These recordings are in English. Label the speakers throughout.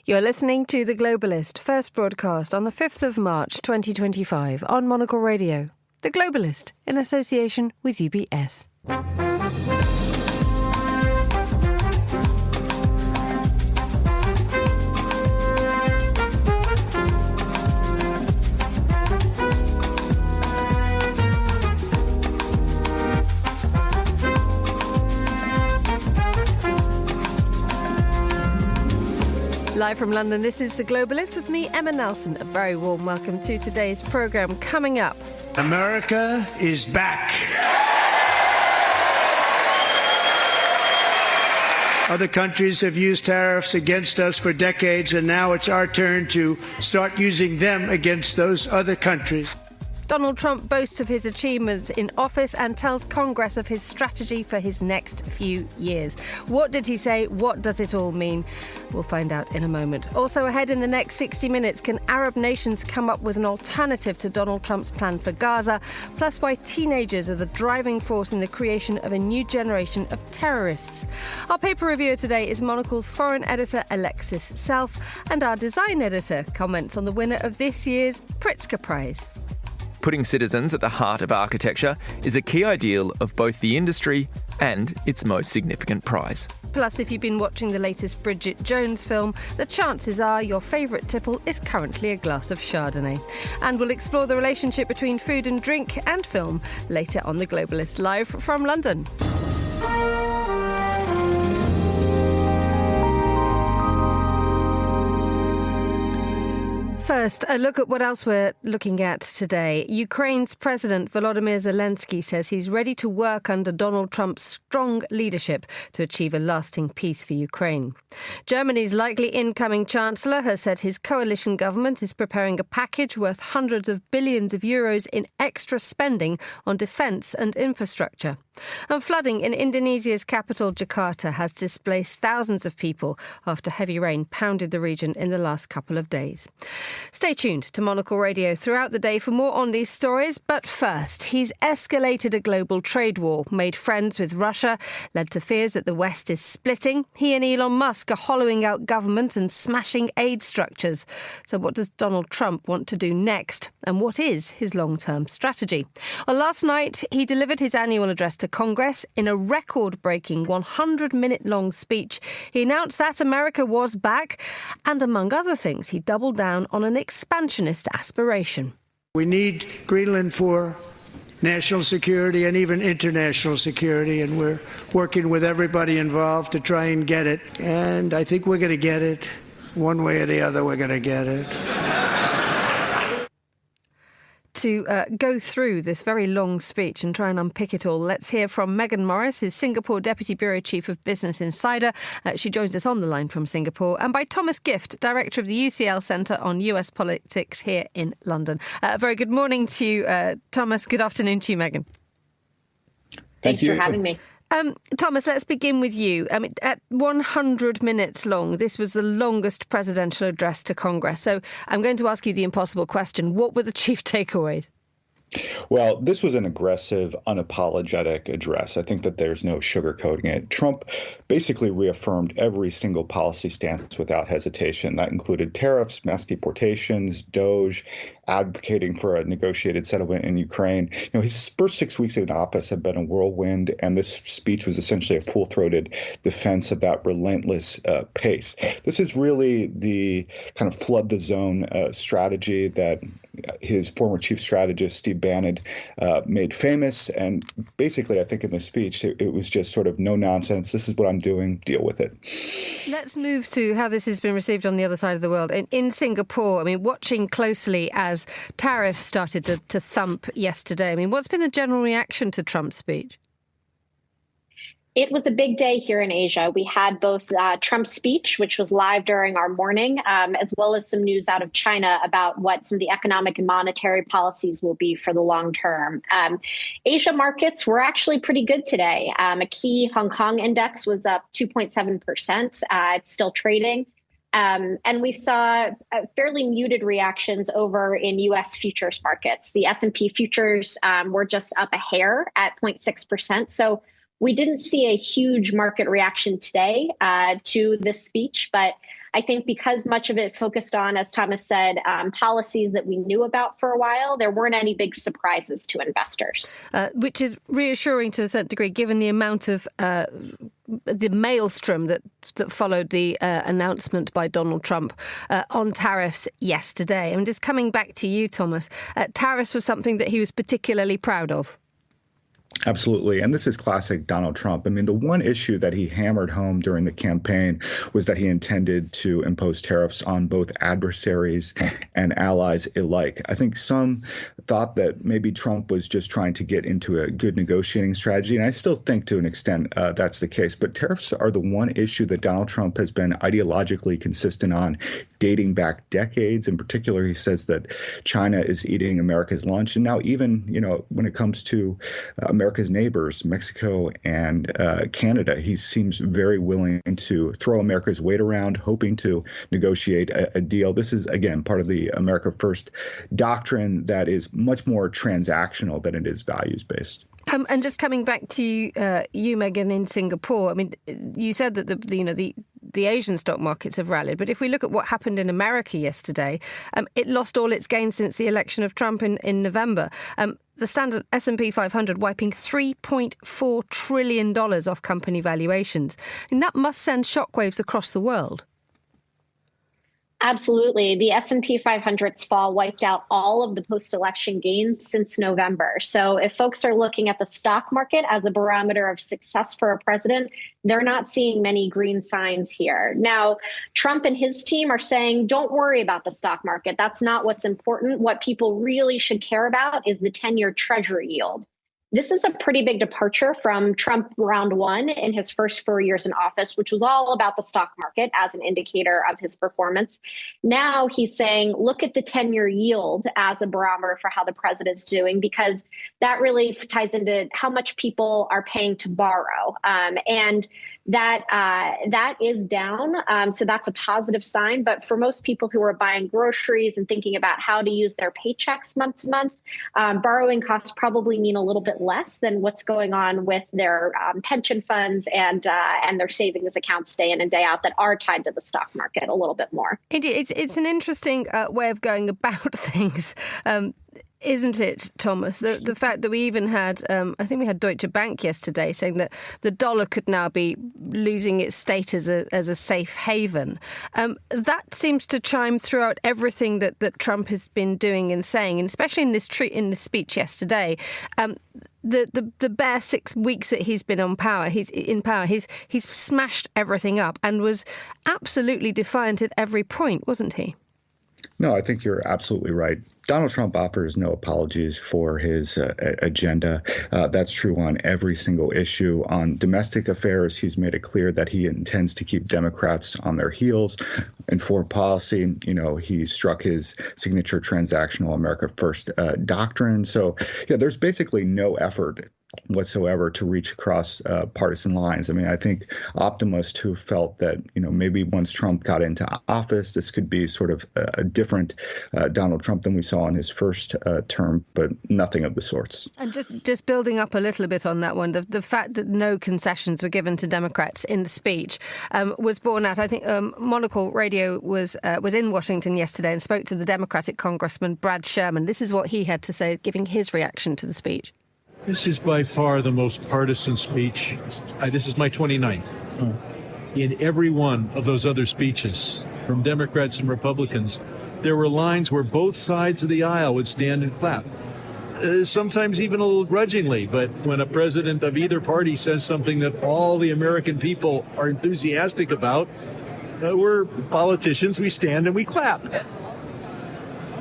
Speaker 1: You're listening to The Globalist, first broadcast on the 5th of March 2025 on Monocle Radio. The Globalist, in association with UBS. Live from London, this is The Globalist with me, Emma Nelson. A very warm welcome to today's programme. Coming up,
Speaker 2: America is back. Other countries have used tariffs against us for decades, and now it's our turn to start using them against those other countries.
Speaker 1: Donald Trump boasts of his achievements in office and tells Congress of his strategy for his next few years. What did he say? What does it all mean? We'll find out in a moment. Also ahead in the next 60 minutes, can Arab nations come up with an alternative to Donald Trump's plan for Gaza? Plus why teenagers are the driving force in the creation of a new generation of terrorists. Our paper reviewer today is Monocle's foreign editor Alexis Self, and our design editor comments on the winner of this year's Pritzker Prize.
Speaker 3: Putting citizens at the heart of architecture is a key ideal of both the industry and its most significant prize.
Speaker 1: Plus, if you've been watching the latest Bridget Jones film, the chances are your favourite tipple is currently a glass of chardonnay. And we'll explore the relationship between food and drink and film later on The Globalist, live from London. First, a look at what else we're looking at today. Ukraine's President Volodymyr Zelensky says he's ready to work under Donald Trump's strong leadership to achieve a lasting peace for Ukraine. Germany's likely incoming Chancellor has said his coalition government is preparing a package worth hundreds of billions of euros in extra spending on defence and infrastructure. And flooding in Indonesia's capital, Jakarta, has displaced thousands of people after heavy rain pounded the region in the last couple of days. Stay tuned to Monocle Radio throughout the day for more on these stories. But first, he's escalated a global trade war, made friends with Russia, led to fears that the West is splitting. He and Elon Musk are hollowing out government and smashing aid structures. So what does Donald Trump want to do next? And what is his long-term strategy? Well, last night, he delivered his annual address to Congress. In a record-breaking 100-minute-long speech, he announced that America was back. And among other things, he doubled down on an expansionist aspiration.
Speaker 2: We need Greenland for national security and even international security, and we're working with everybody involved to try and get it. And I think we're going to get it. One way or the other, we're going to get it.
Speaker 1: To go through this very long speech and try and unpick it all, let's hear from Megan Morris, who's Singapore Deputy Bureau Chief of Business Insider. She joins us on the line from Singapore, and by Thomas Gift, Director of the UCL Centre on US Politics here in London. Very good morning to you, Thomas. Good afternoon to you, Megan.
Speaker 4: Thanks for having me.
Speaker 1: Thomas, let's begin with you. At 100 minutes long, this was the longest presidential address to Congress. So I'm going to ask you the impossible question. What were the chief takeaways?
Speaker 4: Well, this was an aggressive, unapologetic address. I think that there's no sugarcoating it. Trump basically reaffirmed every single policy stance without hesitation. That included tariffs, mass deportations, DOGE, advocating for a negotiated settlement in Ukraine. His first 6 weeks in office have been a whirlwind, and this speech was essentially a full-throated defense of that relentless pace. This is really the kind of flood the zone strategy that his former chief strategist, Steve Bannon, made famous. And basically, I think in the speech, it was just sort of no nonsense. This is what I'm doing. Deal with it.
Speaker 1: Let's move to how this has been received on the other side of the world. In Singapore, watching closely as tariffs started to thump yesterday. What's been the general reaction to Trump's speech?
Speaker 5: It was a big day here in Asia. We had both Trump's speech, which was live during our morning, as well as some news out of China about what some of the economic and monetary policies will be for the long term. Asia markets were actually pretty good today. A key Hong Kong index was up 2.7%. It's still trading. And we saw fairly muted reactions over in U.S. futures markets. The S&P futures were just up a hair at 0.6%. So we didn't see a huge market reaction today to this speech, but I think because much of it focused on, as Thomas said, policies that we knew about for a while, there weren't any big surprises to investors.
Speaker 1: Which is reassuring to a certain degree, given the amount of the maelstrom that followed the announcement by Donald Trump on tariffs yesterday. And just coming back to you, Thomas, tariffs was something that he was particularly proud of.
Speaker 4: Absolutely. And this is classic Donald Trump. I mean, the one issue that he hammered home during the campaign was that he intended to impose tariffs on both adversaries and allies alike. I think some thought that maybe Trump was just trying to get into a good negotiating strategy. And I still think to an extent that's the case. But tariffs are the one issue that Donald Trump has been ideologically consistent on, dating back decades. In particular, he says that China is eating America's lunch. And now even, when it comes to America's neighbors, Mexico and Canada, he seems very willing to throw America's weight around, hoping to negotiate a deal. This is, again, part of the America First doctrine that is much more transactional than it is values-based.
Speaker 1: And just coming back to you, Megan, in Singapore, I mean, you said that the Asian stock markets have rallied. But if we look at what happened in America yesterday, it lost all its gains since the election of Trump in November. The standard S&P 500 wiping $3.4 trillion off company valuations. And that must send shockwaves across the world.
Speaker 5: Absolutely. The S&P 500's fall wiped out all of the post-election gains since November. So if folks are looking at the stock market as a barometer of success for a president, they're not seeing many green signs here. Now, Trump and his team are saying, don't worry about the stock market. That's not what's important. What people really should care about is the 10-year Treasury yield. This is a pretty big departure from Trump round one in his first 4 years in office, which was all about the stock market as an indicator of his performance. Now he's saying, look at the 10-year yield as a barometer for how the president's doing, because that really ties into how much people are paying to borrow. And that is down. So that's a positive sign. But for most people who are buying groceries and thinking about how to use their paychecks month to month, borrowing costs probably mean a little bit less than what's going on with their pension funds and their savings accounts day in and day out that are tied to the stock market a little bit more.
Speaker 1: It's an interesting way of going about things. Isn't it, Thomas? The fact that we even had, I think we had Deutsche Bank yesterday saying that the dollar could now be losing its status as a safe haven. That seems to chime throughout everything that Trump has been doing and saying, and especially in this speech yesterday. The bare 6 weeks that he's been in power, he's smashed everything up and was absolutely defiant at every point, wasn't he?
Speaker 4: No, I think you're absolutely right. Donald Trump offers no apologies for his agenda. That's true on every single issue. On domestic affairs, he's made it clear that he intends to keep Democrats on their heels. In foreign policy, he struck his signature transactional America First doctrine. So, there's basically no effort whatsoever to reach across partisan lines. I mean, I think optimists who felt that, maybe once Trump got into office, this could be sort of a different Donald Trump than we saw in his first term, but nothing of the sorts.
Speaker 1: And just building up a little bit on that one, the fact that no concessions were given to Democrats in the speech was borne out. I think Monocle Radio was in Washington yesterday and spoke to the Democratic Congressman Brad Sherman. This is what he had to say, giving his reaction to the speech.
Speaker 6: This is by far the most partisan speech. This is my 29th. In every one of those other speeches from Democrats and Republicans, there were lines where both sides of the aisle would stand and clap. Sometimes even a little grudgingly, but when a president of either party says something that all the American people are enthusiastic about, we're politicians, we stand and we clap.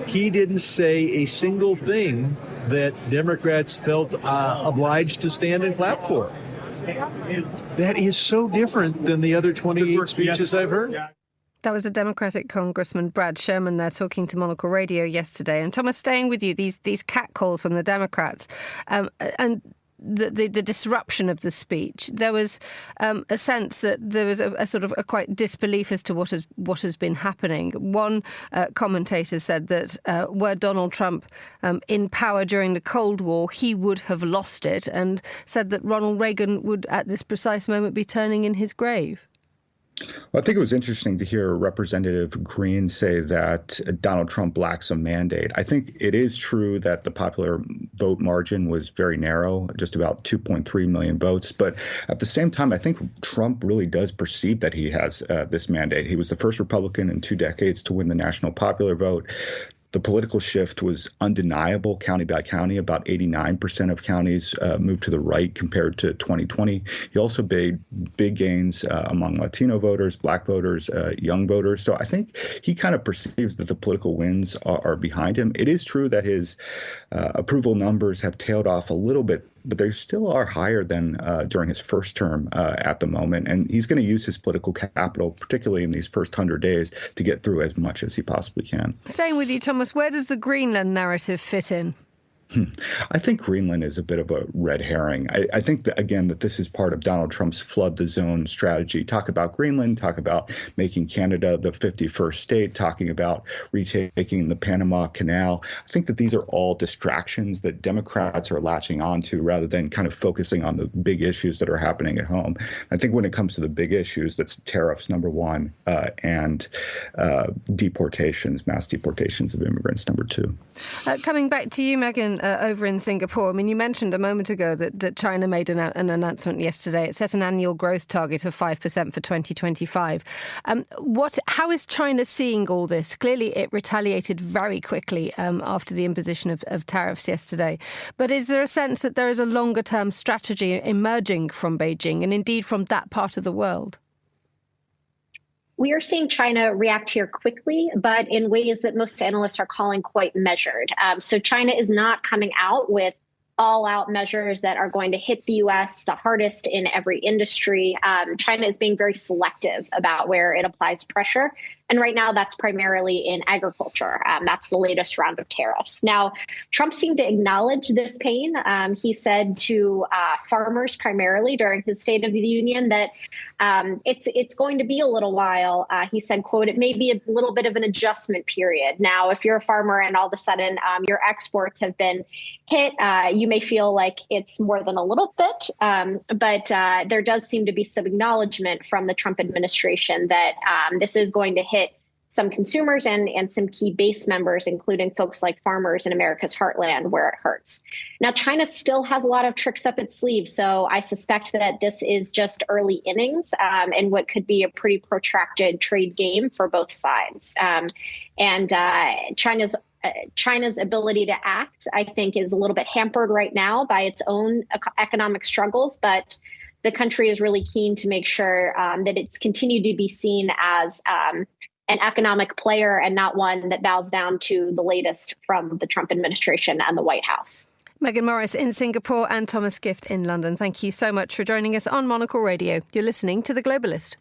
Speaker 6: He didn't say a single thing that Democrats felt obliged to stand and clap for. That is so different than the other 28 speeches I've heard.
Speaker 1: That was the Democratic Congressman Brad Sherman there talking to Monocle Radio yesterday. And Thomas, staying with you, these catcalls from the Democrats and the disruption of the speech, there was a sense that there was a sort of a quite disbelief as to what has been happening. One commentator said that were Donald Trump in power during the Cold War, he would have lost it, and said that Ronald Reagan would at this precise moment be turning in his grave.
Speaker 4: Well, I think it was interesting to hear Representative Green say that Donald Trump lacks a mandate. I think it is true that the popular vote margin was very narrow, just about 2.3 million votes. But at the same time, I think Trump really does perceive that he has this mandate. He was the first Republican in 2 decades to win the national popular vote. The political shift was undeniable county by county. About 89% of counties moved to the right compared to 2020. He also made big gains among Latino voters, Black voters, young voters. So I think he kind of perceives that the political winds are behind him. It is true that his approval numbers have tailed off a little bit, but they still are higher than during his first term at the moment. And he's going to use his political capital, particularly in these first 100 days, to get through as much as he possibly can.
Speaker 1: Staying with you, Thomas, where does the Greenland narrative fit in?
Speaker 4: I think Greenland is a bit of a red herring. I think that, again, that this is part of Donald Trump's flood the zone strategy. Talk about Greenland, talk about making Canada the 51st state, talking about retaking the Panama Canal. I think that these are all distractions that Democrats are latching onto rather than kind of focusing on the big issues that are happening at home. I think when it comes to the big issues, that's tariffs, number one, and deportations, mass deportations of immigrants, number two.
Speaker 1: Coming back to you, Megan, over in Singapore. I mean, you mentioned a moment ago that China made an announcement yesterday. It set an annual growth target of 5% for 2025. How is China seeing all this? Clearly, it retaliated very quickly after the imposition of tariffs yesterday. But is there a sense that there is a longer-term strategy emerging from Beijing and indeed from that part of the world?
Speaker 5: We are seeing China react here quickly, but in ways that most analysts are calling quite measured. So China is not coming out with all-out measures that are going to hit the U.S. the hardest in every industry. China is being very selective about where it applies pressure. And right now, that's primarily in agriculture. That's the latest round of tariffs. Now, Trump seemed to acknowledge this pain. He said to farmers primarily during his State of the Union that it's going to be a little while. He said, quote, "It may be a little bit of an adjustment period." Now, if you're a farmer and all of a sudden your exports have been hit, you may feel like it's more than a little bit. But there does seem to be some acknowledgement from the Trump administration that this is going to hit some consumers and some key base members, including folks like farmers in America's heartland where it hurts. Now, China still has a lot of tricks up its sleeve, so I suspect that this is just early innings in what could be a pretty protracted trade game for both sides. And China's ability to act, I think, is a little bit hampered right now by its own economic struggles, but the country is really keen to make sure that it's continued to be seen as an economic player and not one that bows down to the latest from the Trump administration and the White House.
Speaker 1: Megan Morris in Singapore and Thomas Gift in London. Thank you so much for joining us on Monocle Radio. You're listening to The Globalist.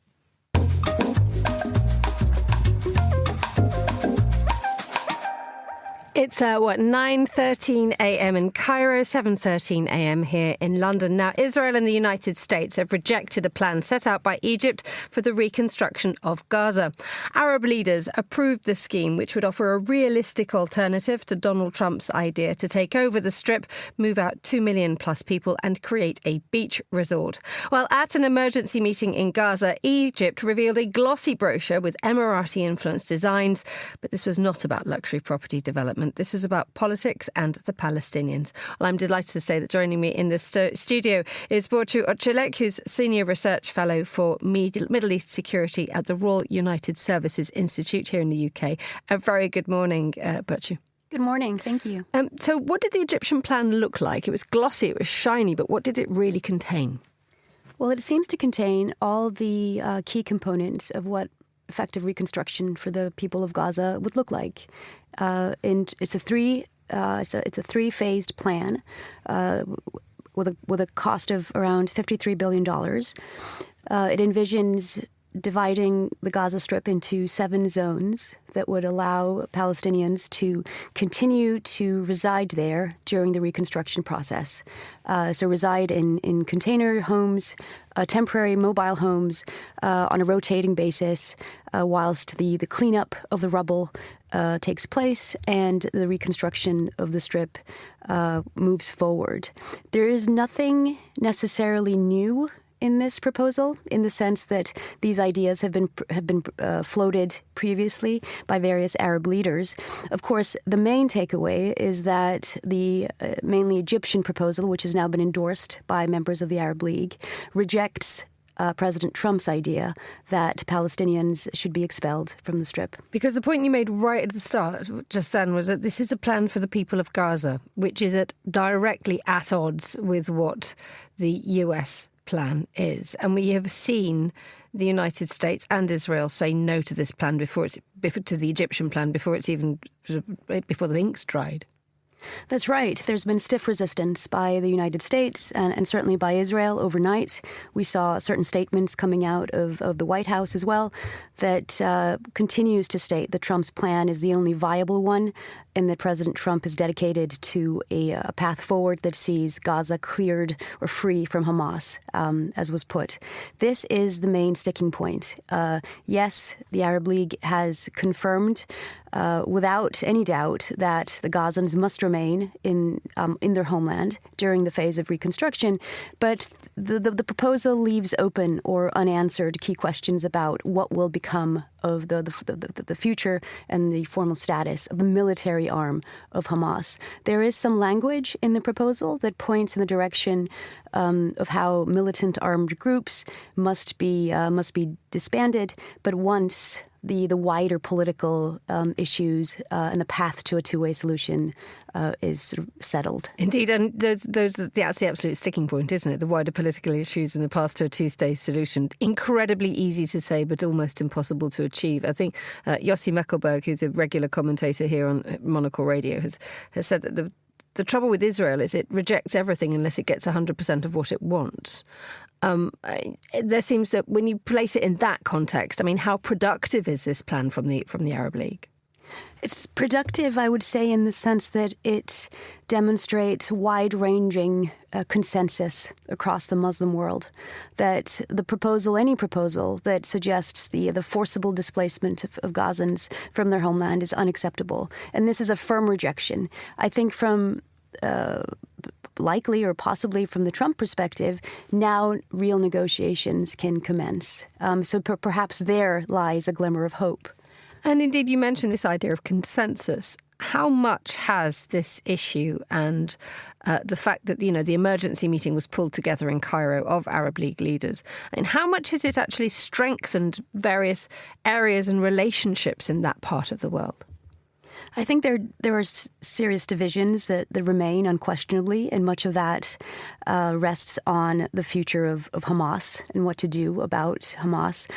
Speaker 1: It's 9:13 a.m. in Cairo, 7:13 a.m. here in London. Now, Israel and the United States have rejected a plan set out by Egypt for the reconstruction of Gaza. Arab leaders approved the scheme, which would offer a realistic alternative to Donald Trump's idea to take over the Strip, move out 2 million plus people and create a beach resort. Well, at an emergency meeting in Gaza, Egypt revealed a glossy brochure with Emirati-influenced designs. But this was not about luxury property development. This was about politics and the Palestinians. Well, I'm delighted to say that joining me in this studio is Burcu Öçelek, who's Senior Research Fellow for Middle East Security at the Royal United Services Institute here in the UK. A very good morning, Burcu.
Speaker 7: Good morning. Thank you.
Speaker 1: So what did the Egyptian plan look like? It was glossy, it was shiny, but what did it really contain?
Speaker 7: Well, it seems to contain all the key components of what effective reconstruction for the people of Gaza would look like. And it's a three-phased plan with a cost of around $53 billion. It envisions dividing the Gaza Strip into 7 zones that would allow Palestinians to continue to reside there during the reconstruction process. So reside in container homes, temporary mobile homes on a rotating basis whilst the cleanup of the rubble takes place and the reconstruction of the Strip moves forward. There is nothing necessarily new in this proposal, in the sense that these ideas have been floated previously by various Arab leaders. Of course, the main takeaway is that the mainly Egyptian proposal, which has now been endorsed by members of the Arab League, rejects President Trump's idea that Palestinians should be expelled from the Strip.
Speaker 1: Because the point you made right at the start just then was that this is a plan for the people of Gaza, which is directly at odds with what the US plan is. And we have seen the United States and Israel say no to this plan before to the Egyptian plan before the ink's dried.
Speaker 7: That's right. There's been stiff resistance by the United States and certainly by Israel overnight. We saw certain statements coming out of the White House as well that continues to state that Trump's plan is the only viable one and that President Trump is dedicated to a path forward that sees Gaza cleared or free from Hamas, as was put. This is the main sticking point. Yes, the Arab League has confirmed without any doubt that the Gazans must remain in their homeland during the phase of reconstruction, but the proposal leaves open or unanswered key questions about what will become of the future and the formal status of the military arm of Hamas. There is some language in the proposal that points in the direction of how militant armed groups must be disbanded, but once the wider political issues and the path to a two-way solution is sort of settled.
Speaker 1: Indeed, and that's the absolute sticking point, isn't it? The wider political issues and the path to a two-state solution. Incredibly easy to say, but almost impossible to achieve. I think Yossi Meckelberg, who's a regular commentator here on Monocle Radio, has said that the trouble with Israel is it rejects everything unless it gets 100% of what it wants. There seems that when you place it in that context, I mean, how productive is this plan from the Arab League?
Speaker 7: It's productive, I would say, in the sense that it demonstrates wide-ranging consensus across the Muslim world, that any proposal that suggests the forcible displacement of Gazans from their homeland is unacceptable. And this is a firm rejection. I think from likely or possibly from the Trump perspective, now real negotiations can commence. So perhaps there lies a glimmer of hope.
Speaker 1: And indeed, you mentioned this idea of consensus. How much has this issue and the fact that, the emergency meeting was pulled together in Cairo of Arab League leaders, and how much has it actually strengthened various areas and relationships in that part of the world?
Speaker 7: I think there are serious divisions that remain unquestionably, and much of that rests on the future of Hamas and what to do about Hamas.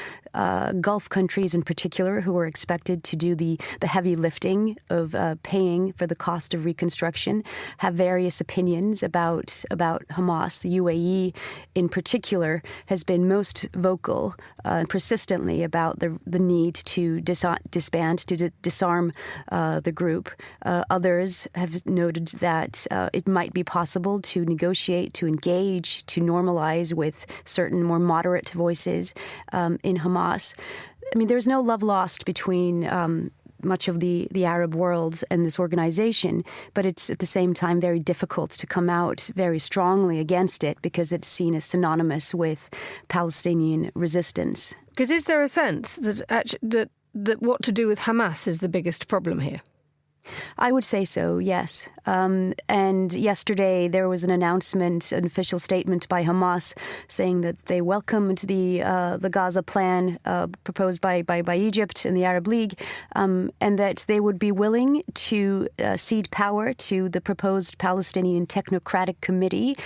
Speaker 7: Gulf countries in particular, who are expected to do the heavy lifting of paying for the cost of reconstruction, have various opinions about Hamas. The UAE in particular has been most vocal persistently about the need to disband, to disarm the group. Others have noted that it might be possible to negotiate, to engage, to normalize with certain more moderate voices in Hamas. I mean, there's no love lost between much of the Arab world and this organization, but it's at the same time very difficult to come out very strongly against it because it's seen as synonymous with Palestinian resistance.
Speaker 1: Because is there a sense that what to do with Hamas is the biggest problem here?
Speaker 7: I would say so, yes. And yesterday there was an announcement, an official statement by Hamas saying that they welcomed the Gaza plan proposed by Egypt and the Arab League, and that they would be willing to cede power to the proposed Palestinian Technocratic Committee,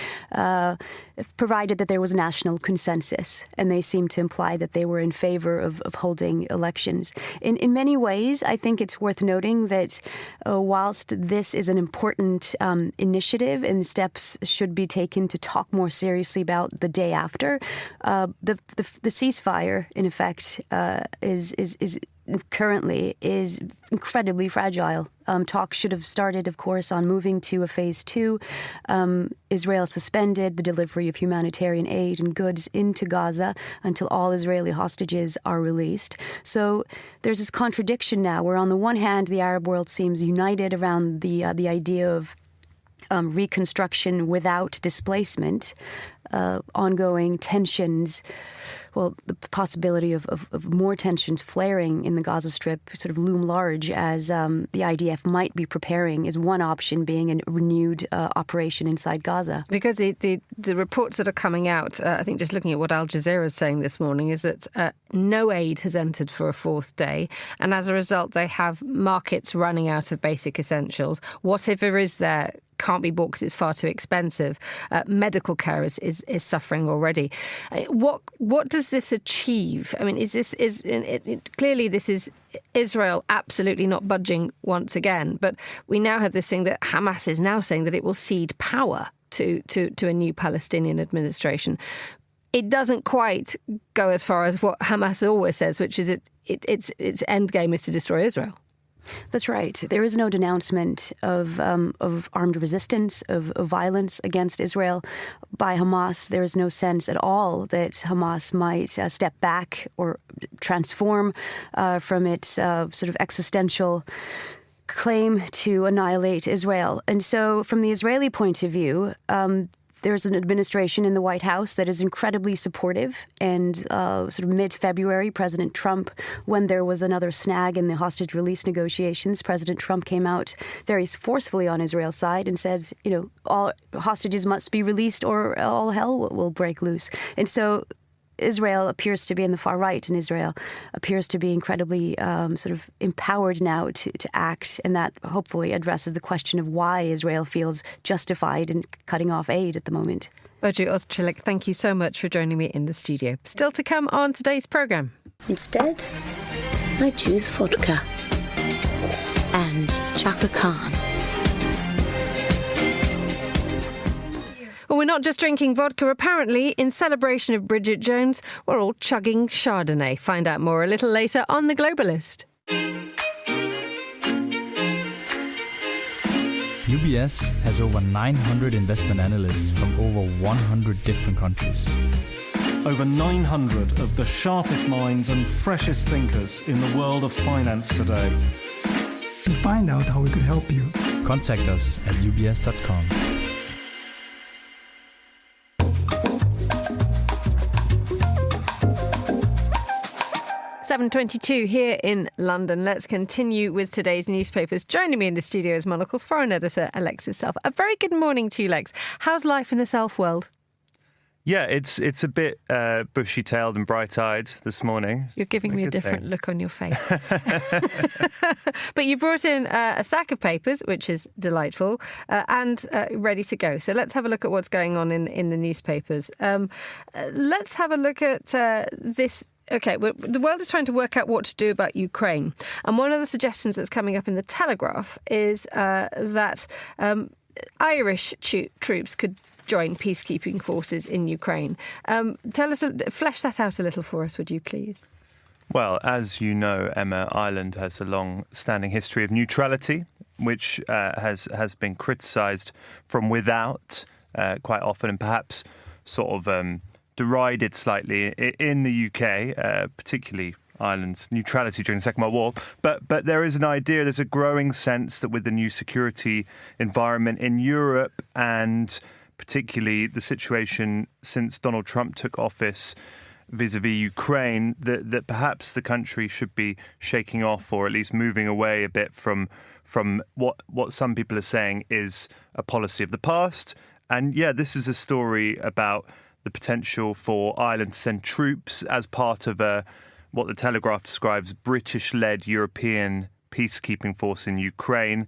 Speaker 7: provided that there was national consensus. And they seem to imply that they were in favor of holding elections. In many ways, I think it's worth noting that whilst this is an important initiative and steps should be taken to talk more seriously about the day after, the ceasefire, in effect, is currently incredibly fragile. Talks should have started, of course, on moving to a phase 2. Israel suspended the delivery of humanitarian aid and goods into Gaza until all Israeli hostages are released. So there's this contradiction now where, on the one hand, the Arab world seems united around the idea of reconstruction without displacement, ongoing tensions, well, the possibility of more tensions flaring in the Gaza Strip sort of loom large as the IDF might be preparing is one option, being a renewed operation inside Gaza.
Speaker 1: Because the reports that are coming out, I think just looking at what Al Jazeera is saying this morning, is that no aid has entered for a fourth day. And as a result, they have markets running out of basic essentials. Whatever is there can't be bought because it's far too expensive. Medical care is suffering already. What does this achieve? I mean, clearly this is Israel absolutely not budging once again. But we now have this thing that Hamas is now saying that it will cede power to a new Palestinian administration. It doesn't quite go as far as what Hamas always says, which is its end game is to destroy Israel.
Speaker 7: That's right. There is no denouncement of armed resistance, of violence against Israel by Hamas. There is no sense at all that Hamas might step back or transform from its sort of existential claim to annihilate Israel. And so from the Israeli point of view, there's an administration in the White House that is incredibly supportive. And sort of mid-February, President Trump, when there was another snag in the hostage release negotiations, President Trump came out very forcefully on Israel's side and said, all hostages must be released or all hell will break loose. And so Israel appears to be in the far right, and Israel appears to be incredibly sort of empowered now to act, and that hopefully addresses the question of why Israel feels justified in cutting off aid at the moment.
Speaker 1: Bridget Jones, thank you so much for joining me in the studio. Still to come on today's programme.
Speaker 8: Instead, I choose vodka and Chaka Khan.
Speaker 1: Well, we're not just drinking vodka. Apparently, in celebration of Bridget Jones, we're all chugging chardonnay. Find out more a little later on The Globalist.
Speaker 9: UBS has over 900 investment analysts from over 100 different countries.
Speaker 10: Over 900 of the sharpest minds and freshest thinkers in the world of finance today.
Speaker 11: To find out how we could help you,
Speaker 9: contact us at ubs.com.
Speaker 1: 7:22 here in London. Let's continue with today's newspapers. Joining me in the studio is Monocle's foreign editor, Alexis Self. A very good morning to you, Lex. How's life in the Self world?
Speaker 12: Yeah, it's a bit bushy-tailed and bright-eyed this morning.
Speaker 1: You're giving me a different look on your face. But you brought in a stack of papers, which is delightful, and ready to go. So let's have a look at what's going on in the newspapers. Let's have a look at this. OK, the world is trying to work out what to do about Ukraine. And one of the suggestions that's coming up in the Telegraph is that Irish troops could join peacekeeping forces in Ukraine. Flesh that out a little for us, would you please?
Speaker 12: Well, as you know, Emma, Ireland has a long-standing history of neutrality, which has been criticised from without quite often, and perhaps sort of derided slightly in the UK, particularly Ireland's neutrality during the Second World War. But there is an idea, there's a growing sense that with the new security environment in Europe, and particularly the situation since Donald Trump took office vis-a-vis Ukraine, that perhaps the country should be shaking off, or at least moving away a bit from what some people are saying is a policy of the past. And yeah, this is a story about the potential for Ireland to send troops as part of what the Telegraph describes British-led European peacekeeping force in Ukraine,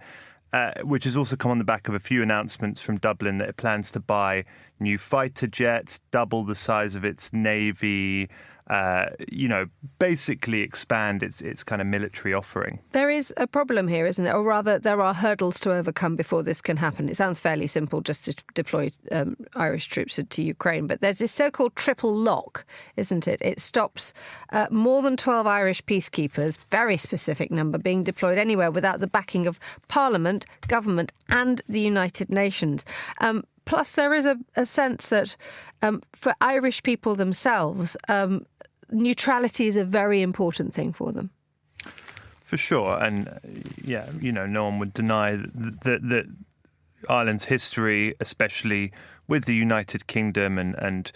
Speaker 12: which has also come on the back of a few announcements from Dublin that it plans to buy new fighter jets, double the size of its navy, basically expand its kind of military offering. There is a problem here, isn't there? Or rather, there are hurdles to overcome before this can happen. It sounds fairly simple just to deploy Irish troops to Ukraine, but there's this so-called triple lock, isn't it? It stops more than 12 Irish peacekeepers, very specific number, being deployed anywhere without the backing of Parliament, government and the United Nations. Plus, there is a sense that for Irish people themselves, neutrality is a very important thing for them. For sure. And, yeah, no one would deny that Ireland's history, especially with the United Kingdom and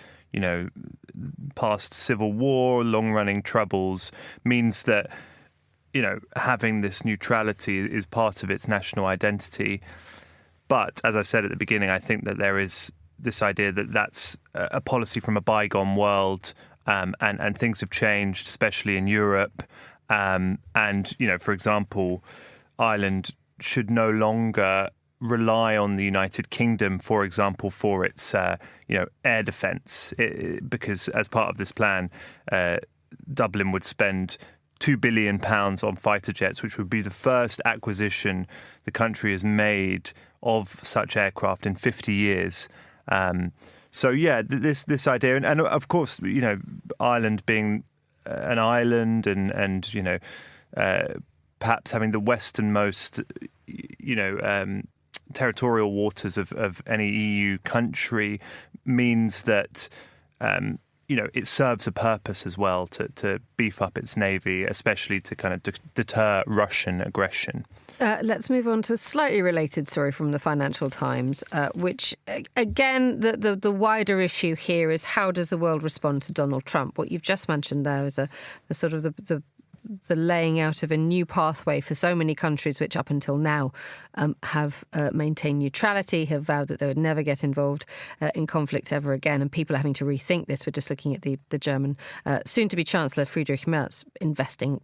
Speaker 12: past civil war, long-running troubles, means that, having this neutrality is part of its national identity. But as I said at the beginning, I think that there is this idea that that's a policy from a bygone world, and things have changed, especially in Europe. For example, Ireland should no longer rely on the United Kingdom, for example, for its air defence, because as part of this plan, Dublin would spend £2 billion on fighter jets, which would be the first acquisition the country has made of such aircraft in 50 years. This idea, and of course, Ireland being an island, and perhaps having the westernmost, territorial waters of any EU country, means that it serves a purpose as well to beef up its navy, especially to kind of deter Russian aggression.
Speaker 1: Let's move on to a slightly related story from the Financial Times, which, again, the wider issue here is how does the world respond to Donald Trump? What you've just mentioned there is the sort of the laying out of a new pathway for so many countries which up until now have maintained neutrality, have vowed that they would never get involved in conflict ever again. And people are having to rethink this. We're just looking at the German soon-to-be Chancellor Friedrich Merz investing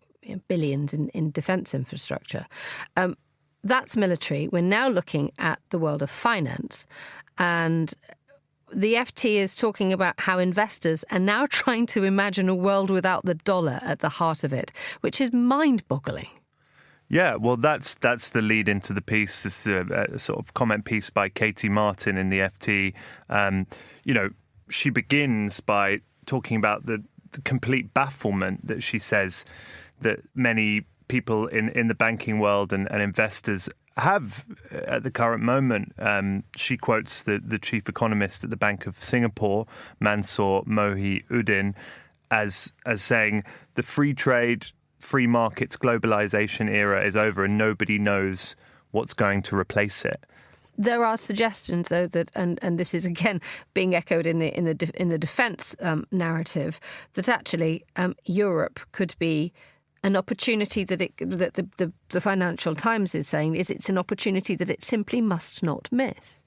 Speaker 1: billions in defence infrastructure. That's military. We're now looking at the world of finance, and the FT is talking about how investors are now trying to imagine a world without the dollar at the heart of it, which is mind-boggling.
Speaker 12: Yeah, well, that's the lead into the piece. This is a sort of comment piece by Katie Martin in the FT. She begins by talking about the complete bafflement that she says that many people in the banking world and investors have at the current moment. She quotes the chief economist at the Bank of Singapore, Mansoor Mohi-Uddin, as saying the free trade, free markets, globalization era is over and nobody knows what's going to replace it.
Speaker 1: There are suggestions, though, that and this is again being echoed in the defence narrative, that actually Europe could be an opportunity that the Financial Times is saying it's an opportunity that it simply must not miss.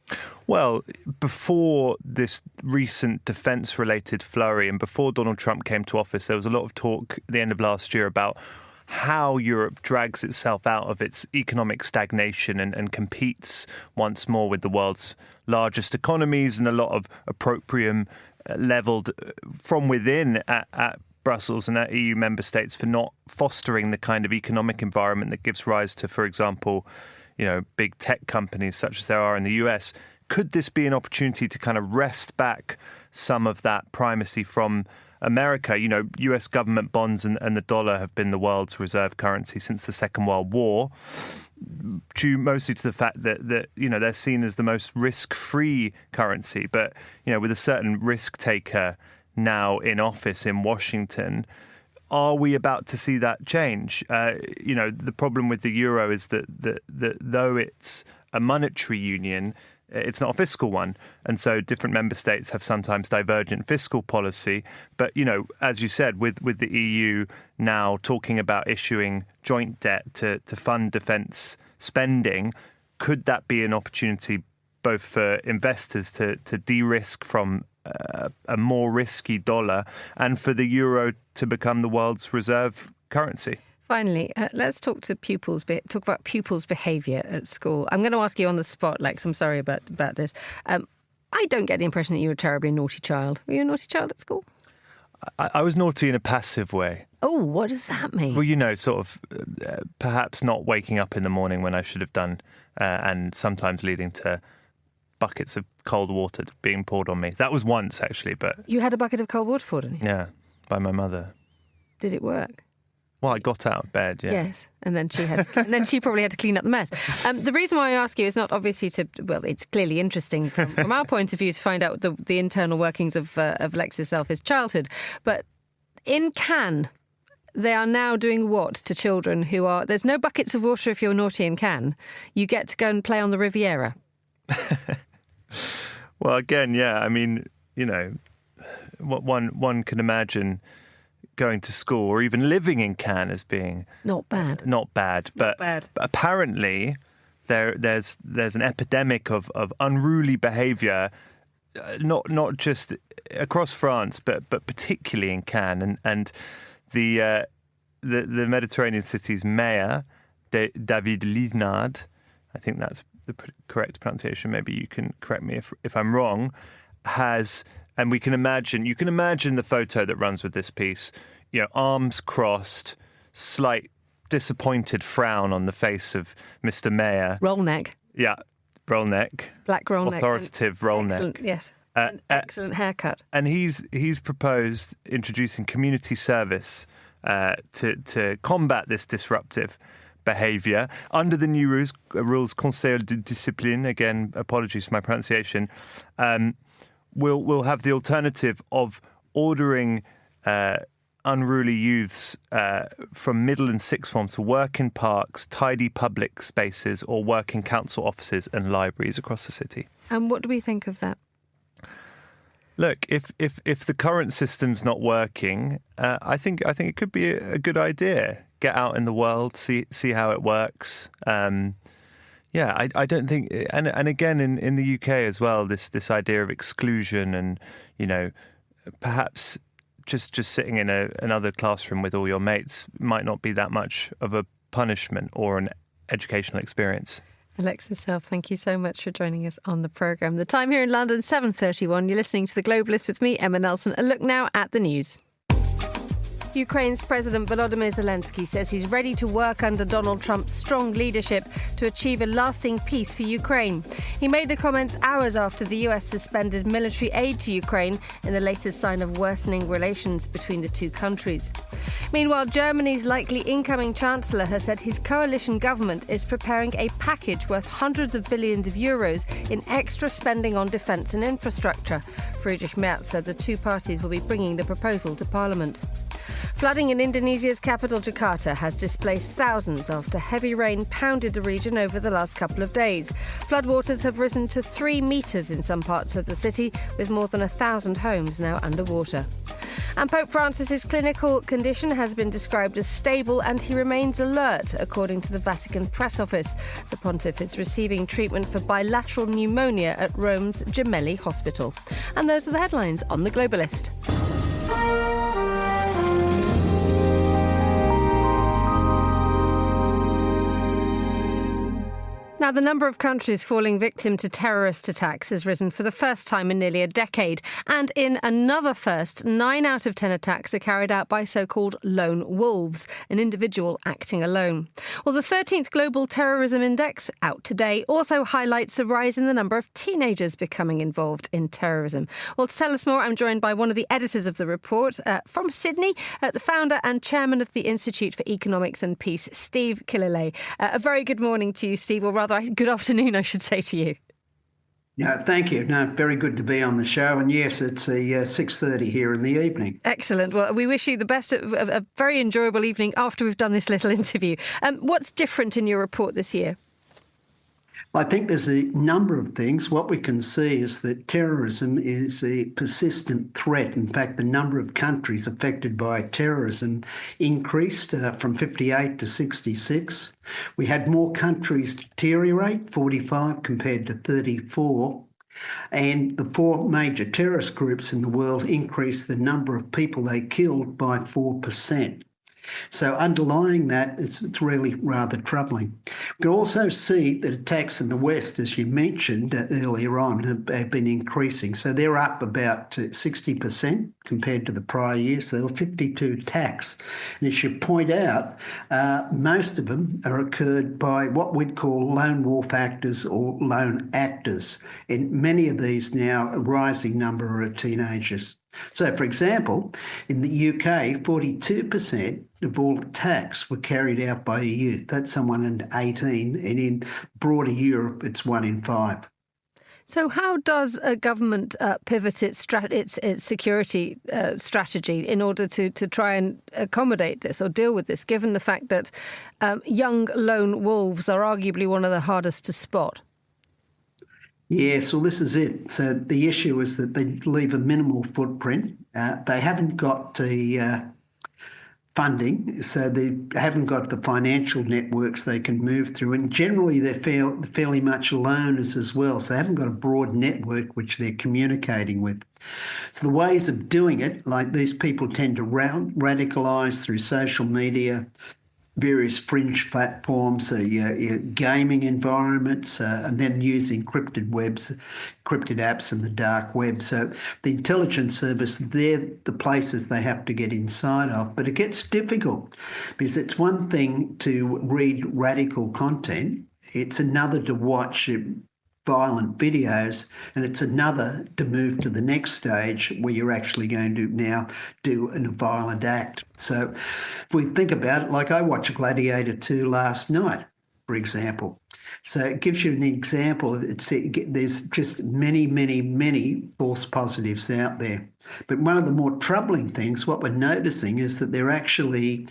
Speaker 12: Well, before this recent defence-related flurry and before Donald Trump came to office, there was a lot of talk at the end of last year about how Europe drags itself out of its economic stagnation and competes once more with the world's largest economies, and a lot of opprobrium levelled from within at Brussels and at EU member states for not fostering the kind of economic environment that gives rise to, for example, big tech companies such as there are in the US. Could this be an opportunity to kind of wrest back some of that primacy from America? US government bonds and the dollar have been the world's reserve currency since the Second World War, due mostly to the fact that they're seen as the most risk-free currency. But, with a certain risk taker now in office in Washington, are we about to see that change? The problem with the euro is that though it's a monetary union, it's not a fiscal one. And so different member states have sometimes divergent fiscal policy. But, as you said, with the EU now talking about issuing joint debt to fund defence spending, could that be an opportunity both for investors to de-risk from a more risky dollar and for the euro to become the world's reserve currency?
Speaker 1: Finally, let's talk about pupils' behaviour at school. I'm going to ask you on the spot, Lex. I'm sorry about this. I don't get the impression that you were a terribly naughty child. Were you a naughty child at school?
Speaker 12: I was naughty in a passive way.
Speaker 1: Oh, what does that mean?
Speaker 12: Well, sort of perhaps not waking up in the morning when I should have done, and sometimes leading to buckets of cold water being poured on me. That was once, actually, but... You
Speaker 1: had a bucket of cold water poured on you?
Speaker 12: Yeah, by my mother.
Speaker 1: Did it work?
Speaker 12: Well, I got out of bed, yeah.
Speaker 1: Yes, and then she probably had to clean up the mess. The reason why I ask you is not obviously it's clearly interesting from our point of view to find out the internal workings of Lex's selfish childhood. But in Cannes, they are now doing what to children who are... There's no buckets of water if you're naughty in Cannes. You get to go and play on the Riviera.
Speaker 12: Well, again, yeah, I mean, what one can imagine going to school or even living in Cannes as being
Speaker 1: not bad,
Speaker 12: but apparently there's an epidemic of unruly behaviour, not just across France, but particularly in Cannes, and the Mediterranean city's mayor, David Lisnard, I think that's the correct pronunciation. Maybe you can correct me if I'm wrong. And you can imagine the photo that runs with this piece. Arms crossed, slight disappointed frown on the face of Mr. Mayor.
Speaker 1: Roll neck.
Speaker 12: Yeah, roll neck.
Speaker 1: Black roll neck.
Speaker 12: Authoritative roll
Speaker 1: excellent,
Speaker 12: neck.
Speaker 1: Yes. An excellent haircut.
Speaker 12: And he's proposed introducing community service to combat this disruptive behaviour under the new rules Conseil de Discipline. Again, apologies for my pronunciation. We'll have the alternative of ordering unruly youths from middle and sixth forms to work in parks, tidy public spaces, or work in council offices and libraries across the city. And
Speaker 1: what do we think of that?
Speaker 12: Look, if the current system's not working, I think it could be a good idea. Get out in the world, see how it works. I don't think, and again in the UK as well, this idea of exclusion and perhaps just sitting in another classroom with all your mates might not be that much of a punishment or an educational experience.
Speaker 1: Alexis Self, thank you so much for joining us on the programme. The time here in London, 7:31. You're listening to The Globalist with me, Emma Nelson. A look now at the news. Ukraine's President Volodymyr Zelensky says he's ready to work under Donald Trump's strong leadership to achieve a lasting peace for Ukraine. He made the comments hours after the US suspended military aid to Ukraine in the latest sign of worsening relations between the two countries. Meanwhile, Germany's likely incoming chancellor has said his coalition government is preparing a package worth hundreds of billions of euros in extra spending on defence and infrastructure. Friedrich Merz said the two parties will be bringing the proposal to Parliament. Flooding in Indonesia's capital, Jakarta, has displaced thousands after heavy rain pounded the region over the last couple of days. Floodwaters have risen to 3 metres in some parts of the city, with more than 1,000 homes now underwater. And Pope Francis's clinical condition has been described as stable and he remains alert, according to the Vatican press office. The pontiff is receiving treatment for bilateral pneumonia at Rome's Gemelli Hospital. And those are the headlines on The Globalist. Now, the number of countries falling victim to terrorist attacks has risen for the first time in nearly a decade. And in another first, 9 out of 10 attacks are carried out by so-called lone wolves, an individual acting alone. Well, the 13th Global Terrorism Index, out today, also highlights the rise in the number of teenagers becoming involved in terrorism. Well, to tell us more, I'm joined by one of the editors of the report from Sydney, the founder and chairman of the Institute for Economics and Peace, Steve Killalay. A very good morning to you, Steve, or rather, good afternoon, I should say to you.
Speaker 13: Yeah, thank you. No, very good to be on the show. And yes, it's 6:30 here in the evening.
Speaker 1: Excellent. Well, we wish you the best of a very enjoyable evening after we've done this little interview. What's different in your report this year?
Speaker 13: I think there's a number of things. What we can see is that terrorism is a persistent threat. In fact, the number of countries affected by terrorism increased from 58 to 66. We had more countries deteriorate, 45 compared to 34. And the 4 major terrorist groups in the world increased the number of people they killed by 4%. So underlying that, it's really rather troubling. We can also see that attacks in the West, as you mentioned earlier on, have been increasing. So they're up about 60% compared to the prior year. So there were 52 attacks. And as you point out, most of them are occurred by what we'd call lone wolf actors or lone actors. And many of these now, a rising number are teenagers. So, for example, in the UK, 42% of all attacks were carried out by a youth. That's someone under 18, and in broader Europe, it's 1 in 5.
Speaker 1: So how does a government pivot its security strategy in order to try and accommodate this or deal with this, given the fact that young lone wolves are arguably one of the hardest to spot?
Speaker 13: Yes, well, this is it. So the issue is that they leave a minimal footprint. They haven't got the funding, so they haven't got the financial networks they can move through. And generally, they're fairly much loners as well, so they haven't got a broad network which they're communicating with. So the ways of doing it, like these people tend to radicalise through social media, various fringe platforms, gaming environments, and then using encrypted apps and the dark web. So the intelligence service, they're the places they have to get inside of. But it gets difficult because it's one thing to read radical content. It's another to watch violent videos, and it's another to move to the next stage where you're actually going to now do a violent act. So if we think about it, like I watched Gladiator 2 last night, for example. So it gives you an example. There's just many, many, many false positives out there. But one of the more troubling things, what we're noticing, is that they're actually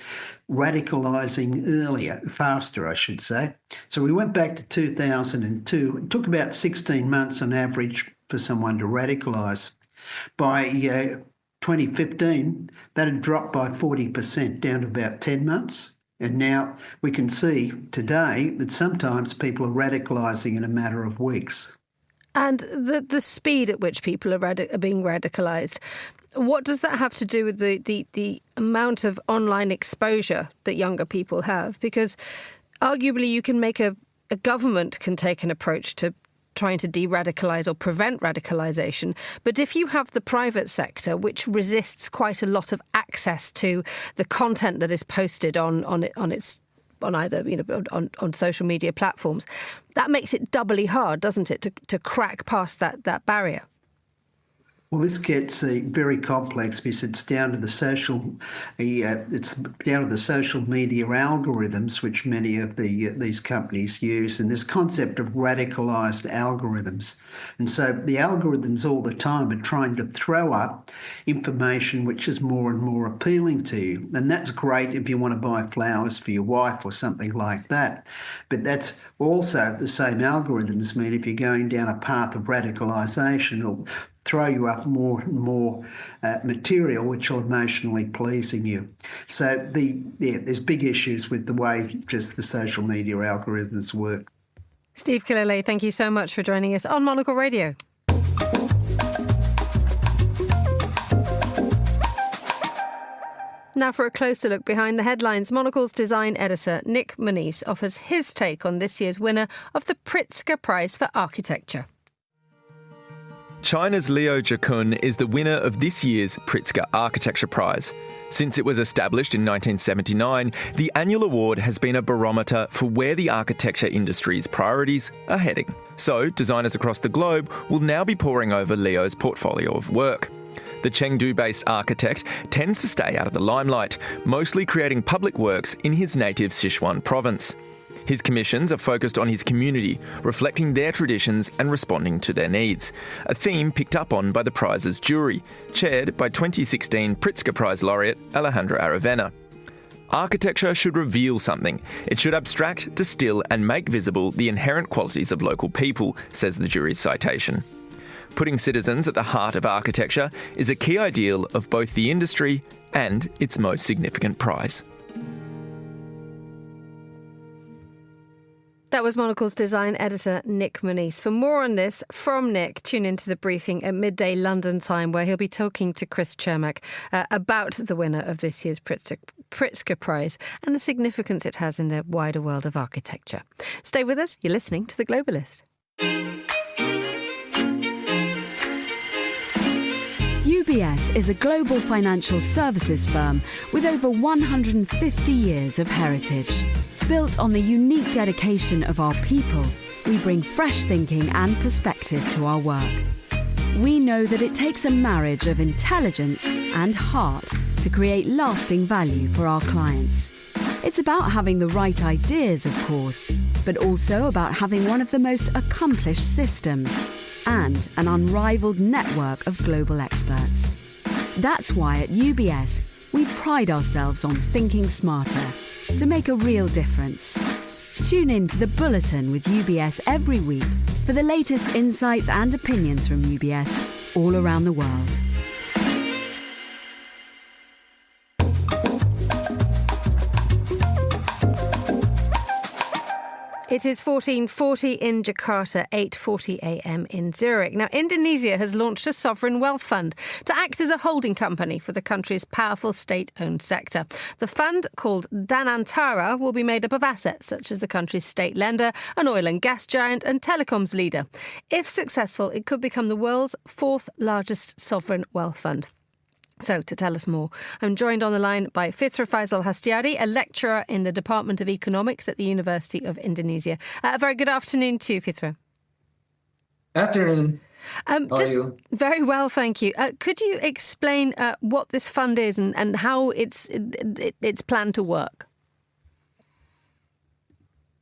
Speaker 13: radicalising faster, I should say. So we went back to 2002. It took about 16 months on average for someone to radicalise. By 2015, that had dropped by 40%, down to about 10 months. And now we can see today that sometimes people are radicalising in a matter of weeks.
Speaker 1: And the speed at which people are being radicalised, what does that have to do with the amount of online exposure that younger people have? Because arguably you can make a government can take an approach to trying to de-radicalise or prevent radicalisation. But if you have the private sector, which resists quite a lot of access to the content that is posted on social media platforms, that makes it doubly hard, doesn't it, to crack past that barrier?
Speaker 13: Well, this gets very complex because it's down to the social media algorithms, which many of these companies use, and this concept of radicalised algorithms. And so the algorithms all the time are trying to throw up information which is more and more appealing to you. And that's great if you want to buy flowers for your wife or something like that. But that's also the same algorithms mean if you're going down a path of radicalisation, it'll throw you up more and more material which are emotionally pleasing you. So there's big issues with the way just the social media algorithms work.
Speaker 1: Steve Killalay, thank you so much for joining us on Monocle Radio. Now for a closer look behind the headlines, Monocle's design editor Nick Moniz offers his take on this year's winner of the Pritzker Prize for Architecture.
Speaker 3: China's Liu Zhikun is the winner of this year's Pritzker Architecture Prize. Since it was established in 1979, the annual award has been a barometer for where the architecture industry's priorities are heading. So, designers across the globe will now be poring over Liu's portfolio of work. The Chengdu-based architect tends to stay out of the limelight, mostly creating public works in his native Sichuan province. His commissions are focused on his community, reflecting their traditions and responding to their needs, a theme picked up on by the prize's jury, chaired by 2016 Pritzker Prize laureate Alejandro Aravena. Architecture should reveal something. It should abstract, distill and make visible the inherent qualities of local people, says the jury's citation. Putting citizens at the heart of architecture is a key ideal of both the industry and its most significant prize.
Speaker 1: That was Monocle's design editor, Nick Moniz. For more on this from Nick, tune into the briefing at midday London time, where he'll be talking to Chris Chermak about the winner of this year's Pritzker Prize and the significance it has in the wider world of architecture. Stay with us. You're listening to The Globalist.
Speaker 14: UBS is a global financial services firm with over 150 years of heritage. Built on the unique dedication of our people, we bring fresh thinking and perspective to our work. We know that it takes a marriage of intelligence and heart to create lasting value for our clients. It's about having the right ideas, of course, but also about having one of the most accomplished systems and an unrivaled network of global experts. That's why at UBS, we pride ourselves on thinking smarter to make a real difference. Tune in to The Bulletin with UBS every week for the latest insights and opinions from UBS all around the world.
Speaker 1: It is 14:40 in Jakarta, 8:40 a.m. in Zurich. Now, Indonesia has launched a sovereign wealth fund to act as a holding company for the country's powerful state-owned sector. The fund, called Danantara, will be made up of assets such as the country's state lender, an oil and gas giant and telecoms leader. If successful, it could become the world's fourth largest sovereign wealth fund. So, to tell us more, I'm joined on the line by Fitra Faisal Hastiari, a lecturer in the Department of Economics at the University of Indonesia. A very good afternoon to you, Fitra.
Speaker 15: Afternoon. How are you?
Speaker 1: Very well, thank you. Could you explain what this fund is and how it's planned to work?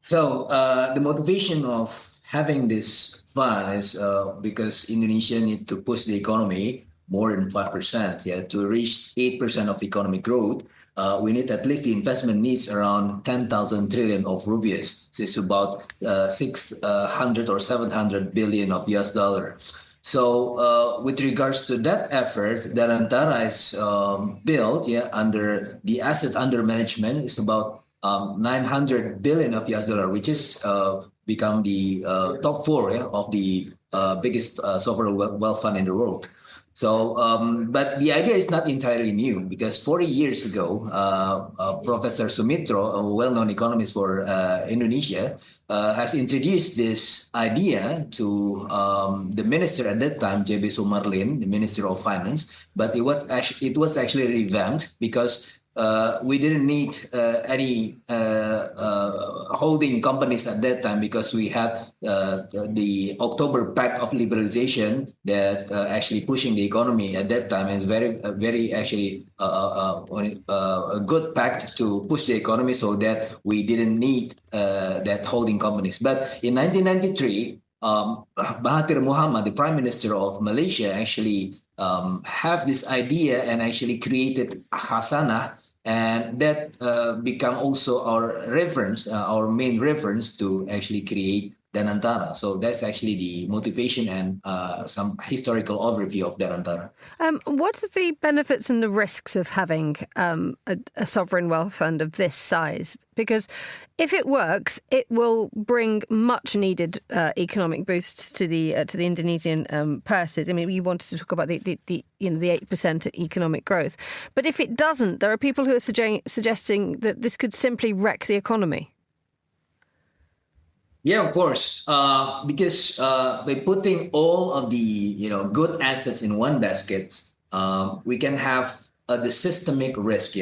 Speaker 15: So, the motivation of having this fund is because Indonesia needs to push the economy more than 5%, to reach 8% of economic growth. We need at least the investment needs around 10,000 trillion of rupiahs. So it's about 600 or 700 billion of US dollar. So with regards to that effort, Danantara is built under the asset under management is about 900 billion of US dollar, which is become the top four of the biggest sovereign wealth fund in the world. So, but the idea is not entirely new because 40 years ago, Professor Sumitro, a well-known economist for Indonesia, has introduced this idea to the minister at that time, J.B. Sumarlin, the Minister of Finance. But it was actually revamped because we didn't need any holding companies at that time because we had the October Pact of Liberalization that actually pushing the economy at that time is very actually a good pact to push the economy so that we didn't need that holding companies. But in 1993, Mahathir Mohamad, the Prime Minister of Malaysia, actually have this idea and actually created Hasanah. And that become also our reference, our main reference to actually create Danantara. So that's actually the motivation and some historical overview of Danantara.
Speaker 1: What are the benefits and the risks of having a sovereign wealth fund of this size? Because if it works, it will bring much needed economic boosts to the Indonesian purses. I mean, you wanted to talk about the 8% economic growth, but if it doesn't, there are people who are suggesting that this could simply wreck the economy.
Speaker 15: Yeah, of course, because by putting all of the good assets in one basket, we can have the systemic risk.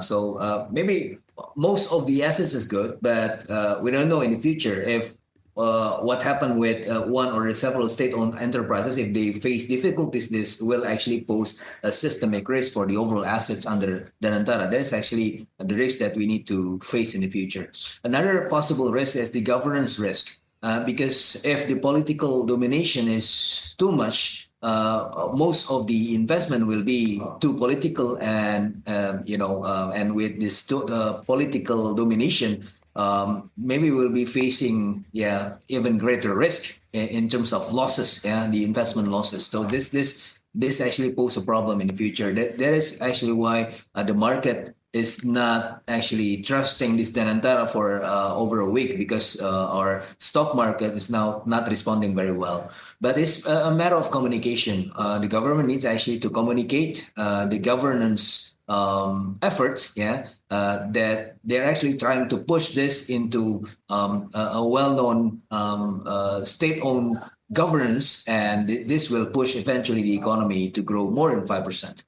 Speaker 15: So maybe most of the assets is good, but we don't know in the future if what happened with one or several state-owned enterprises. If they face difficulties, this will actually pose a systemic risk for the overall assets under Danantara. That's actually the risk that we need to face in the future. Another possible risk is the governance risk, because if the political domination is too much, most of the investment will be too political, and and with this political domination, maybe we'll be facing even greater risk in terms of losses, the investment losses. So this actually poses a problem in the future. That is actually why the market is not actually trusting this Danantara for over a week, because our stock market is now not responding very well. But it's a matter of communication. The government needs actually to communicate the governance efforts, that they're actually trying to push this into a well-known state-owned governance, and this will push eventually the economy to grow more than 5%.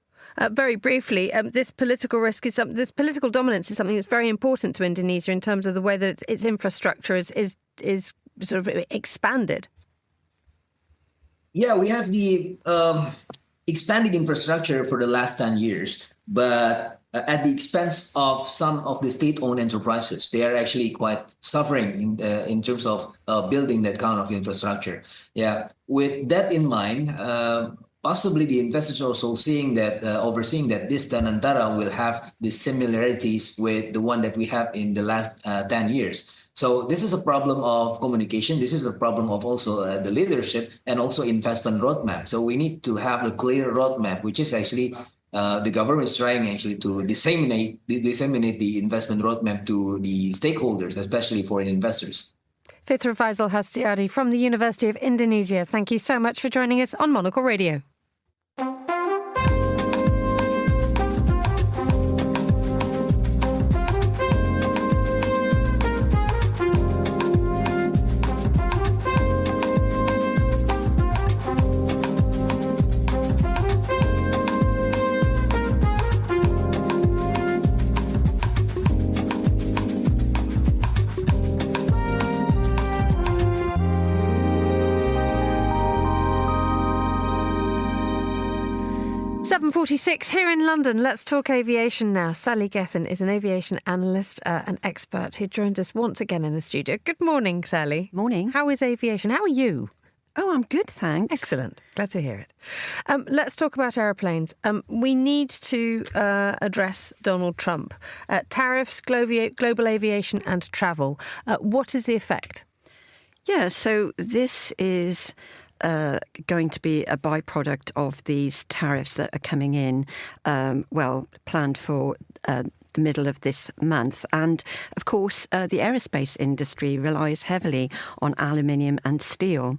Speaker 1: Very briefly, this political risk this political dominance is something that's very important to Indonesia in terms of the way that its infrastructure is sort of expanded.
Speaker 15: Yeah, we have the expanding infrastructure for the last 10 years, but at the expense of some of the state-owned enterprises. They are actually quite suffering in terms of building that kind of infrastructure. Yeah, with that in mind, possibly the investors are also overseeing that this Danantara will have the similarities with the one that we have in the last 10 years. So this is a problem of communication. This is a problem of also the leadership and also investment roadmap. So we need to have a clear roadmap, which is actually the government is trying actually to disseminate the investment roadmap to the stakeholders, especially foreign investors.
Speaker 1: Fitra Faisal Hastiari from the University of Indonesia. Thank you so much for joining us on Monocle Radio. .46 here in London. Let's talk aviation now. Sally Gethin is an aviation analyst, an expert who joins us once again in the studio. Good morning, Sally.
Speaker 16: Morning.
Speaker 1: How is aviation? How are you?
Speaker 16: Oh, I'm good, thanks.
Speaker 1: Excellent. Glad to hear it. Let's talk about aeroplanes. We need to address Donald Trump. Tariffs, global aviation and travel. What is the effect?
Speaker 16: Yeah, so this is going to be a byproduct of these tariffs that are coming in, planned for the middle of this month. And of course, the aerospace industry relies heavily on aluminium and steel.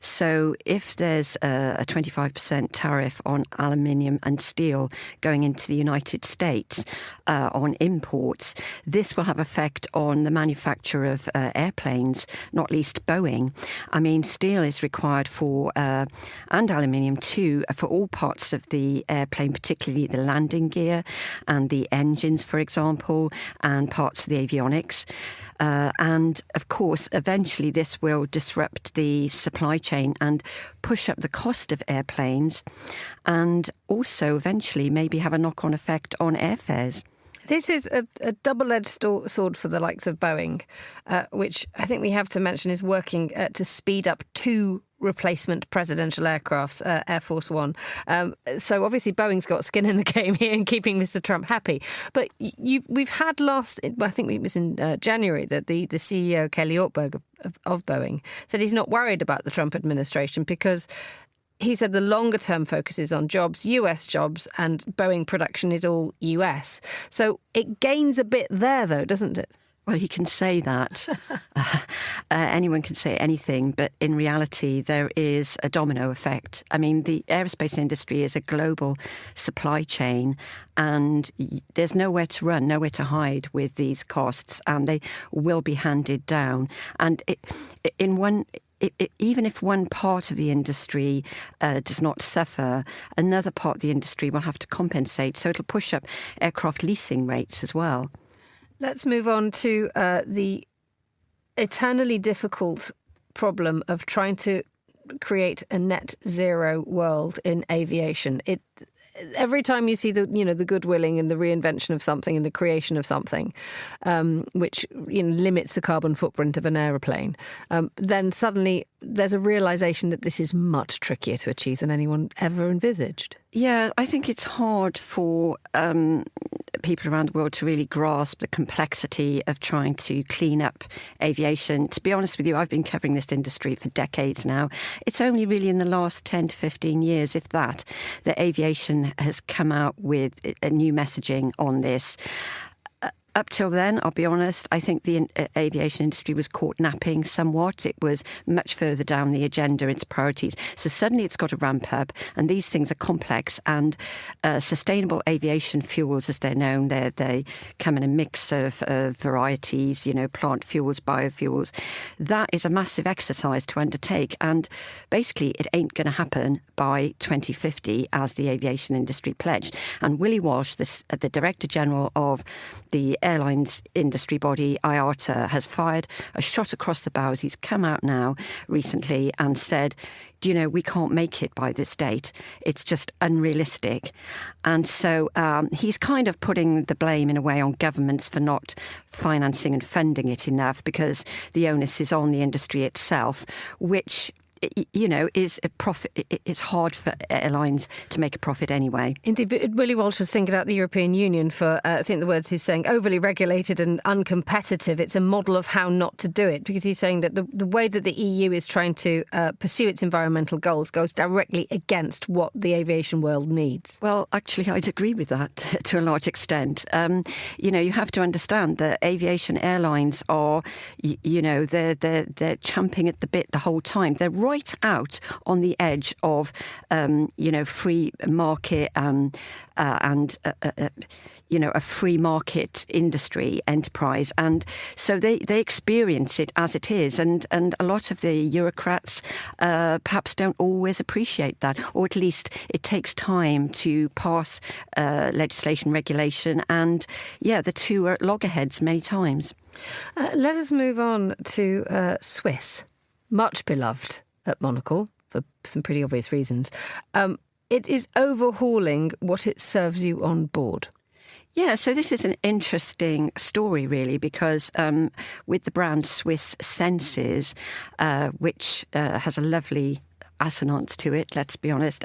Speaker 16: So if there's a 25% tariff on aluminium and steel going into the United States on imports, this will have effect on the manufacture of airplanes, not least Boeing. I mean, steel is required for, and aluminium too, for all parts of the airplane, particularly the landing gear and the engines, for example, and parts of the avionics. And of course, eventually this will disrupt the supply chain and push up the cost of airplanes, and also eventually maybe have a knock-on effect on airfares.
Speaker 1: This is a double-edged sword for the likes of Boeing, which I think we have to mention is working to speed up two replacement presidential aircrafts, Air Force One. So obviously Boeing's got skin in the game here in keeping Mr. Trump happy. But we've had I think it was in January, that the CEO, Kelly Ortberg of Boeing, said he's not worried about the Trump administration because he said the longer-term focus is on jobs, US jobs, and Boeing production is all US. So it gains a bit there, though, doesn't it?
Speaker 16: Well, he can say that. Anyone can say anything, but in reality, there is a domino effect. I mean, the aerospace industry is a global supply chain, and there's nowhere to run, nowhere to hide with these costs, and they will be handed down. And even if one part of the industry does not suffer, another part of the industry will have to compensate. So it'll push up aircraft leasing rates as well.
Speaker 1: Let's move on to the eternally difficult problem of trying to create a net zero world in aviation. Every time you see the goodwilling and the reinvention of something and the creation of something, which limits the carbon footprint of an aeroplane, then suddenly there's a realization that this is much trickier to achieve than anyone ever envisaged.
Speaker 16: Yeah, I think it's hard for people around the world to really grasp the complexity of trying to clean up aviation. To be honest with you, I've been covering this industry for decades now. It's only really in the last 10 to 15 years, if that aviation has come out with a new messaging on this. Up till then, I'll be honest, I think the aviation industry was caught napping somewhat. It was much further down the agenda, its priorities. So suddenly it's got to ramp up, and these things are complex. And sustainable aviation fuels, as they're known, they come in a mix of varieties, plant fuels, biofuels. That is a massive exercise to undertake. And basically, it ain't going to happen by 2050, as the aviation industry pledged. And Willie Walsh, the Director General of the airlines industry body, IATA, has fired a shot across the bows. He's come out now recently and said, we can't make it by this date. It's just unrealistic. And so he's kind of putting the blame in a way on governments for not financing and funding it enough, because the onus is on the industry itself, which is a profit. It's hard for airlines to make a profit anyway.
Speaker 1: Indeed, Willie Walsh has singled out the European Union for, I think the words he's saying, overly regulated and uncompetitive. It's a model of how not to do it, because he's saying that the way that the EU is trying to pursue its environmental goals goes directly against what the aviation world needs.
Speaker 16: Well, actually, I'd agree with that to a large extent. You have to understand that aviation airlines are, they're champing at the bit the whole time. They're right out on the edge of, free market and a free market industry enterprise. And so they experience it as it is. And a lot of the bureaucrats perhaps don't always appreciate that, or at least it takes time to pass legislation, regulation. And the two are at loggerheads many times.
Speaker 1: Let us move on to Swiss, much beloved at Monocle for some pretty obvious reasons. It is overhauling what it serves you on board.
Speaker 16: Yeah, so this is an interesting story, really, because with the brand Swiss Senses, which has a lovely assonance to it, let's be honest,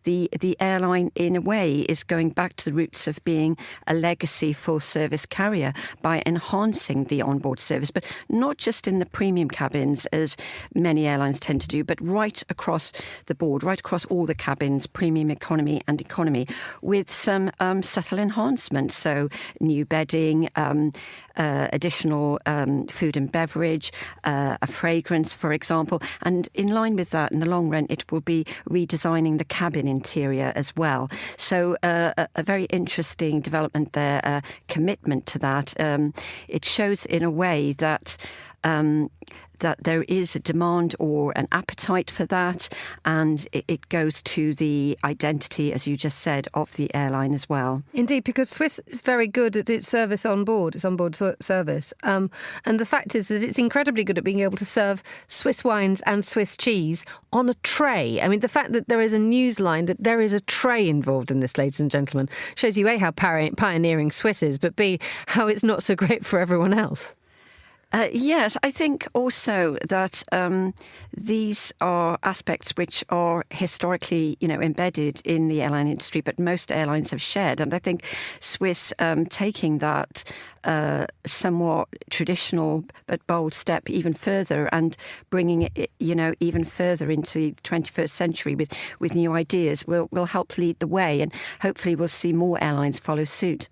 Speaker 16: the airline, in a way, is going back to the roots of being a legacy full-service carrier by enhancing the onboard service, but not just in the premium cabins, as many airlines tend to do, but right across the board, right across all the cabins, premium economy and economy, with some subtle enhancements. So new bedding, additional food and beverage, a fragrance, for example. And in line with that, in the long run, it will be redesigning the cabin interior as well. So a very interesting development there, a commitment to that. It shows in a way that that there is a demand or an appetite for that, and it goes to the identity, as you just said, of the airline as well.
Speaker 1: Indeed, because Swiss is very good at its service on board, its onboard service. And the fact is that it's incredibly good at being able to serve Swiss wines and Swiss cheese on a tray. I mean, the fact that there is a news line, that there is a tray involved in this, ladies and gentlemen, shows you A, how pioneering Swiss is, but B, how it's not so great for everyone else.
Speaker 16: Yes, I think also that these are aspects which are historically, embedded in the airline industry, but most airlines have shared. And I think Swiss taking that somewhat traditional but bold step even further and bringing it, even further into the 21st century with new ideas will help lead the way. And hopefully we'll see more airlines follow suit.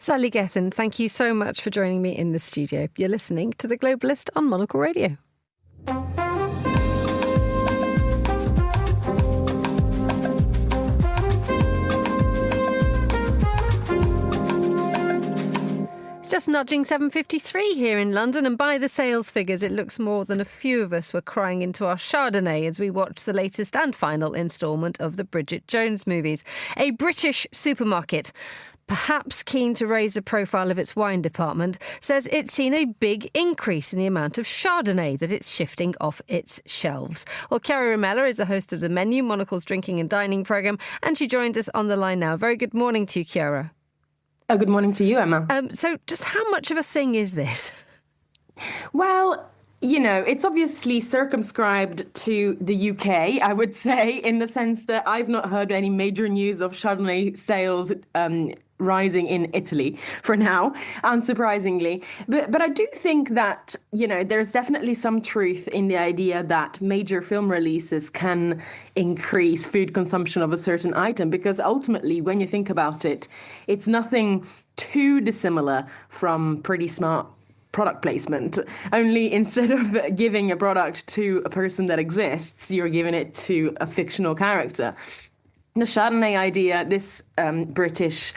Speaker 1: Sally Gethin, thank you so much for joining me in the studio. You're listening to The Globalist on Monocle Radio. It's just nudging 7:53 here in London, and by the sales figures, it looks more than a few of us were crying into our chardonnay as we watch the latest and final instalment of the Bridget Jones movies. A British supermarket, perhaps keen to raise the profile of its wine department, says it's seen a big increase in the amount of Chardonnay that it's shifting off its shelves. Well, Chiara Rimella is the host of The Menu, Monocle's drinking and dining programme, and she joins us on the line now. Very good morning to you, Chiara.
Speaker 17: Good morning to you, Emma.
Speaker 1: So just how much of a thing is this?
Speaker 17: Well, it's obviously circumscribed to the UK, I would say, in the sense that I've not heard any major news of Chardonnay sales rising in Italy for now, unsurprisingly. But I do think that, there's definitely some truth in the idea that major film releases can increase food consumption of a certain item, because ultimately, when you think about it, it's nothing too dissimilar from pretty smart product placement. Only instead of giving a product to a person that exists, you're giving it to a fictional character. The Chardonnay idea, this British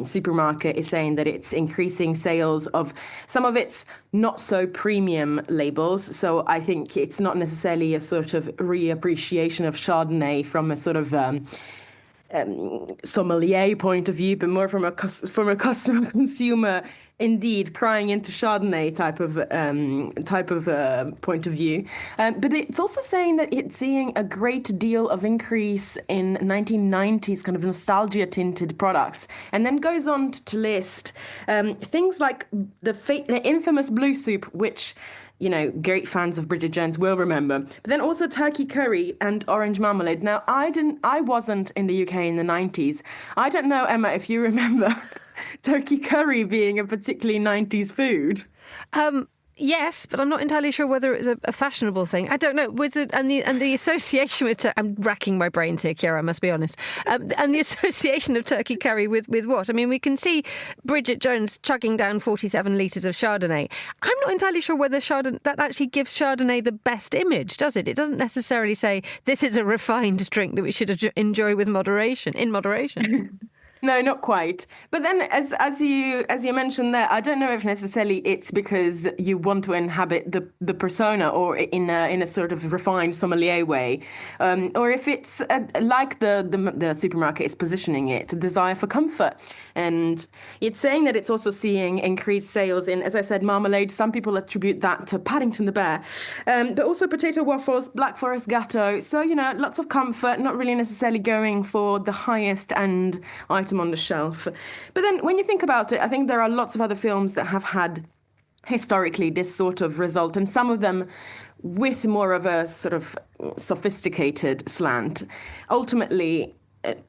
Speaker 17: supermarket is saying that it's increasing sales of some of its not so premium labels. So I think it's not necessarily a sort of reappreciation of Chardonnay from a sort of sommelier point of view, but more from a customer consumer, indeed, crying into Chardonnay type of point of view. But it's also saying that it's seeing a great deal of increase in 1990s kind of nostalgia-tinted products, and then goes on to list things like the infamous blue soup, which great fans of Bridget Jones will remember. But then also turkey curry and orange marmalade. Now, I wasn't in the UK in the 90s. I don't know, Emma, if you remember turkey curry being a particularly 90s food.
Speaker 1: Yes, but I'm not entirely sure whether it was a fashionable thing. I don't know. Was it and the association with I'm racking my brains here, Chiara, I must be honest. And the association of turkey curry with what? I mean, we can see Bridget Jones chugging down 47 litres of Chardonnay. I'm not entirely sure whether that actually gives Chardonnay the best image, does it? It doesn't necessarily say this is a refined drink that we should enjoy with moderation.
Speaker 17: No, not quite. But then, as you mentioned there, I don't know if necessarily it's because you want to inhabit the persona or in a sort of refined sommelier way, or if it's like the supermarket is positioning it, a desire for comfort. And it's saying that it's also seeing increased sales in, as I said, marmalade. Some people attribute that to Paddington the bear, but also potato waffles, Black Forest gateau. So, lots of comfort, not really necessarily going for the highest end item on the shelf. But then when you think about it, I think there are lots of other films that have had historically this sort of result, and some of them with more of a sort of sophisticated slant. Ultimately,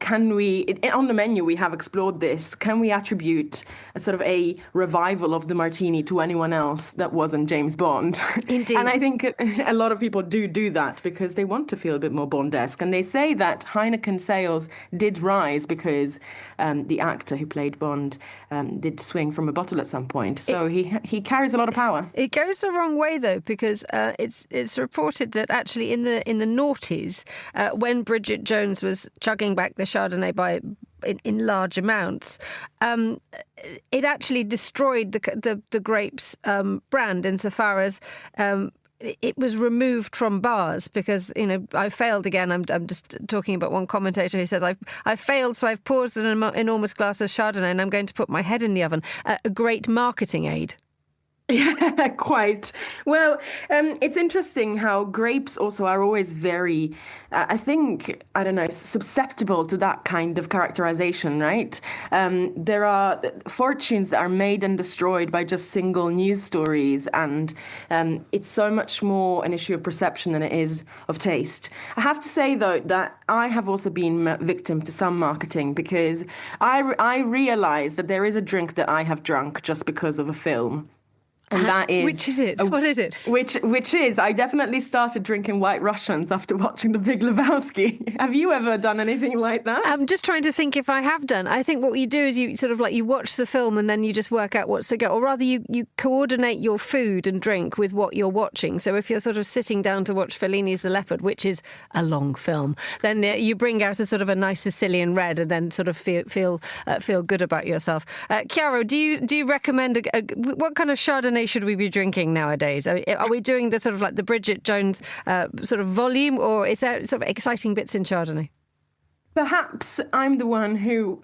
Speaker 17: can we, on the menu we have explored this, can we attribute a sort of a revival of the martini to anyone else that wasn't James Bond?
Speaker 1: Indeed.
Speaker 17: And I think a lot of people do that because they want to feel a bit more Bond-esque. And they say that Heineken sales did rise because the actor who played Bond did swing from a bottle at some point. So he carries a lot of power. It
Speaker 1: goes the wrong way, though, because it's reported that actually in the noughties, when Bridget Jones was chugging back the Chardonnay in large amounts, it actually destroyed the grapes brand insofar as it was removed from bars because, I failed again. I'm just talking about one commentator who says, I failed, so I've poured an enormous glass of Chardonnay and I'm going to put my head in the oven. A great marketing aid.
Speaker 17: Yeah, quite. Well, it's interesting how grapes also are always very, susceptible to that kind of characterization, right? There are fortunes that are made and destroyed by just single news stories, and it's so much more an issue of perception than it is of taste. I have to say, though, that I have also been victim to some marketing because I realize that there is a drink that I have drunk just because of a film. And that is...
Speaker 1: Which is it? What is it?
Speaker 17: Which is, I definitely started drinking White Russians after watching The Big Lebowski. Have you ever done anything like that?
Speaker 1: I'm just trying to think if I have done. I think what you do is you sort of you watch the film and then you just work out what's to go. Or rather, you coordinate your food and drink with what you're watching. So if you're sort of sitting down to watch Fellini's The Leopard, which is a long film, then you bring out a sort of a nice Sicilian red and then sort of feel good about yourself. Chiara, do you recommend what kind of Chardonnay should we be drinking nowadays? Are we doing the sort of the Bridget Jones sort of volume, or is there sort of exciting bits in Chardonnay?
Speaker 17: Perhaps I'm the one who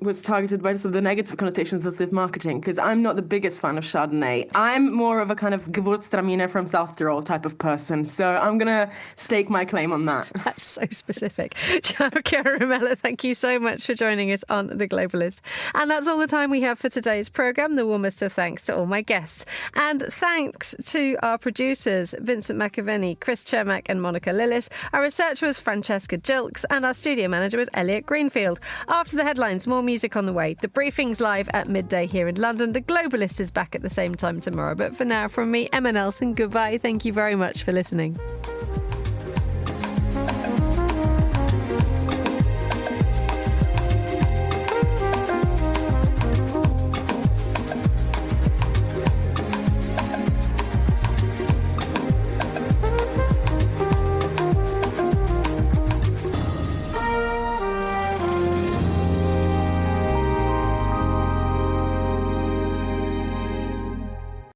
Speaker 17: was targeted by some of the negative connotations of this marketing, because I'm not the biggest fan of Chardonnay. I'm more of a kind of Gewürztraminer from South Tyrol type of person, so I'm going to stake my claim on that.
Speaker 1: That's so specific. Chiara Romella, thank you so much for joining us on The Globalist. And that's all the time we have for today's programme. The warmest of thanks to all my guests. And thanks to our producers, Vincent McAvenny, Chris Chermak and Monica Lillis. Our researcher was Francesca Jilks and our studio manager was Elliot Greenfield. After the headlines, more music on the way. The briefing's live at midday here in London. The Globalist is back at the same time tomorrow. But for now, from me, Emma Nelson, goodbye. Thank you very much for listening.